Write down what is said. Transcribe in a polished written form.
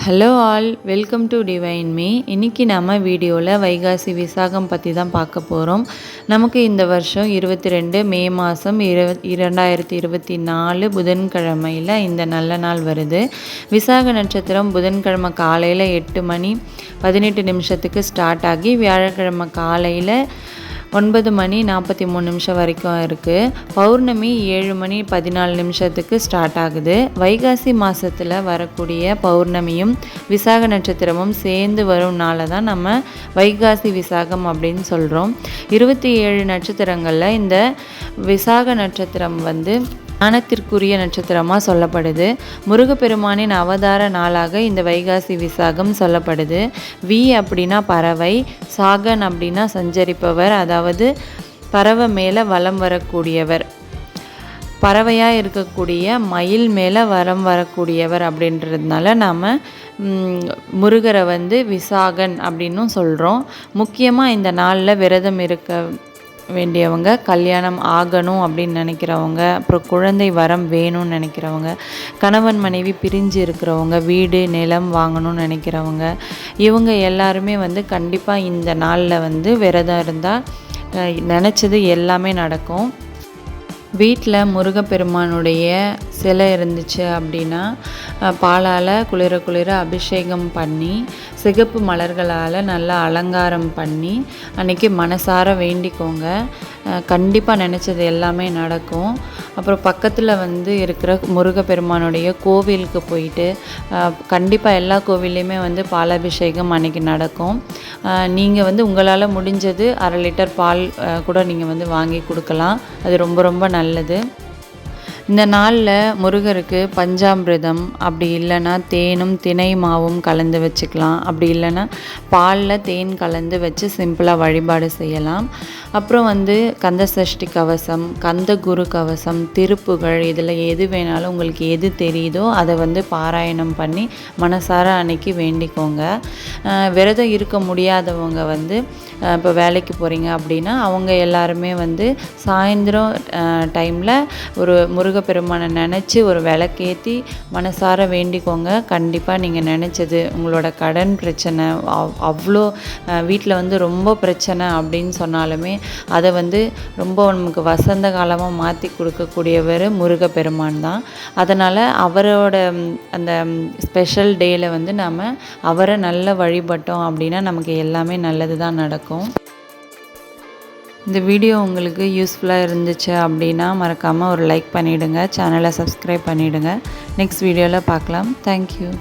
Hello all, welcome to divine me. இன்றைக்கி நம்ம வீடியோவில் வைகாசி விசாகம் பற்றி தான் பார்க்க போகிறோம். நமக்கு இந்த வருஷம் 22 மே மாதம் 2024 புதன்கிழமையில் இந்த நல்ல நாள் வருது. விசாக நட்சத்திரம் புதன்கிழமை காலையில் 8 மணி 18 நிமிஷத்துக்கு ஸ்டார்ட் ஆகி வியாழக்கிழமை காலையில் 9 மணி 43 நிமிஷம் வரைக்கும் இருக்குது. பௌர்ணமி 7 மணி 14 நிமிஷத்துக்கு ஸ்டார்ட் ஆகுது. வைகாசி மாதத்தில் வரக்கூடிய பௌர்ணமியும் விசாக நட்சத்திரமும் சேர்ந்து வரும்னால தான் நம்ம வைகாசி விசாகம் அப்படின்னு சொல்கிறோம். 27 நட்சத்திரங்களில் இந்த விசாக நட்சத்திரம் ஞானத்திற்குரிய நட்சத்திரமாக சொல்லப்படுது. முருகப்பெருமானின் அவதார நாளாக இந்த வைகாசி விசாகம் சொல்லப்படுது. வி அப்படின்னா பறவை, சாகன் அப்படின்னா சஞ்சரிப்பவர், அதாவது பறவை மேலே வலம் வரக்கூடியவர், பறவையாக இருக்கக்கூடிய மயில் மேலே வலம் வரக்கூடியவர் அப்படின்றதுனால நாம் முருகரை விசாகன் அப்படின்னும் சொல்கிறோம். முக்கியமாக இந்த நாளில் விரதம் இருக்க வேண்டியவங்க, கல்யாணம் ஆகணும் அப்படின்னு நினைக்கிறவங்க, அப்புறம் குழந்தை வரம் வேணும்னு நினைக்கிறவங்க, கணவன் மனைவி பிரிஞ்சு இருக்கிறவங்க, வீடு நிலம் வாங்கணும்னு நினைக்கிறவங்க, இவங்க எல்லாருமே கண்டிப்பாக இந்த நாளில் விரதம் இருந்தால் நினச்சது எல்லாமே நடக்கும். வீட்டில் முருகப்பெருமானுடைய சிலை இருந்துச்சு அப்படின்னா பாலால் குளிர குளிர அபிஷேகம் பண்ணி சிகப்பு மலர்களால் நல்லா அலங்காரம் பண்ணி அன்றைக்கி மனசார வேண்டிக்கோங்க. கண்டிப்பாக நினச்சது எல்லாமே நடக்கும். அப்புறம் பக்கத்தில் இருக்கிற முருகப்பெருமானுடைய கோவிலுக்கு போயிட்டு கண்டிப்பாக எல்லா கோவில்லையுமே பாலாபிஷேகம் அன்றைக்கி நடக்கும். நீங்கள் உங்களால் முடிஞ்சது 1/2 லிட்டர் பால் கூட நீங்கள் வாங்கி கொடுக்கலாம். அது ரொம்ப ரொம்ப நல்லது. இந்த நாளில் முருகருக்கு பஞ்சாமிர்தம், அப்படி இல்லைன்னா தேனும் தினை மாவும் கலந்து வச்சுக்கலாம். அப்படி இல்லைன்னா பாலில் தேன் கலந்து வச்சு சிம்பிளாக வழிபாடு செய்யலாம். அப்புறம் கந்த சஷ்டி கவசம், கந்த குரு கவசம், திருப்புகழ், இதில் எது வேணாலும் உங்களுக்கு எது தெரியுதோ அதை பாராயணம் பண்ணி மனசார அன்னைக்கு வேண்டிக்கோங்க. விரதம் இருக்க முடியாதவங்க இப்போ வேலைக்கு போகிறீங்க அப்படின்னா அவங்க எல்லாருமே சாயந்தரம் டைமில் ஒரு முருகப்பெருமானை நினச்சி ஒரு விளக்கேற்றி மனசார வேண்டிக்கோங்க. கண்டிப்பாக நீங்கள் நினச்சது உங்களோட கடன் பிரச்சனை, அவ்வளோ வீட்டில் ரொம்ப பிரச்சனை அப்படின்னு சொன்னாலுமே அதை ரொம்ப நமக்கு வசந்த காலமாக மாற்றி கொடுக்கக்கூடியவர் முருகப்பெருமான் தான். அதனால் அவரோட அந்த ஸ்பெஷல் டேயில் நாம் அவரை நல்ல வழிபட்டோம் அப்படின்னா நமக்கு எல்லாமே நல்லது தான் நடக்கும். இந்த வீடியோ உங்களுக்கு யூஸ்ஃபுல்லாக இருந்துச்சு அப்படின்னா மறக்காமல் ஒரு லைக் பண்ணிவிடுங்க, சேனலை சப்ஸ்கிரைப் பண்ணிவிடுங்க. நெக்ஸ்ட் வீடியோவில் பார்க்கலாம். தேங்க்யூ.